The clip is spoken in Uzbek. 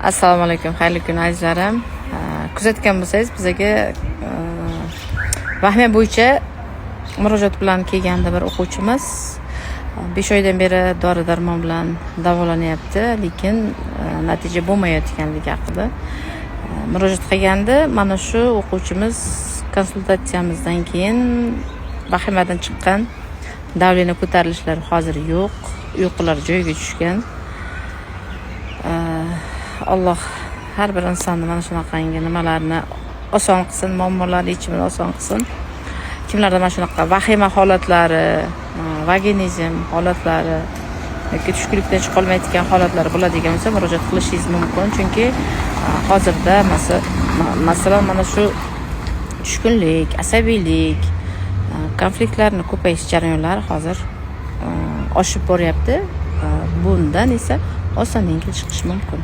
Assalomu alaykum, xayrli kun azizlarim. Kuzatgan bo'lsangiz, bizga vahima bo'yicha murojaat bilan kelgandi bir o'quvchimiz. 5 oydan beri dori-darmon bilan davolanyapti, lekin natija bo'lmayotganligi haqida murojaat qilgandi. Mana shu o'quvchimiz konsultatsiyamizdan keyin vahimadan chiqqan, davleniya ko'tarilishlari hozir yo'q, uyqular joyiga tushgan. Alloh har bir insonni mana shunaqangi nimalarni oson qilsin, muammolarni yechimini oson qilsin. Kimlarda mana shunaqa vahima holatlari, vaginizm holatlari yoki tushkunlikdan chiqa olmayotgan holatlar bo'ladigan bo'lsa, murojaat qilishingiz mumkin. Chunki hozirda masalan mana shu tushkunlik, asabiylik, konfliktlarning ko'payish jarayonlari hozir oshib boryapti. Bundan esa oson yengil chiqish mumkin.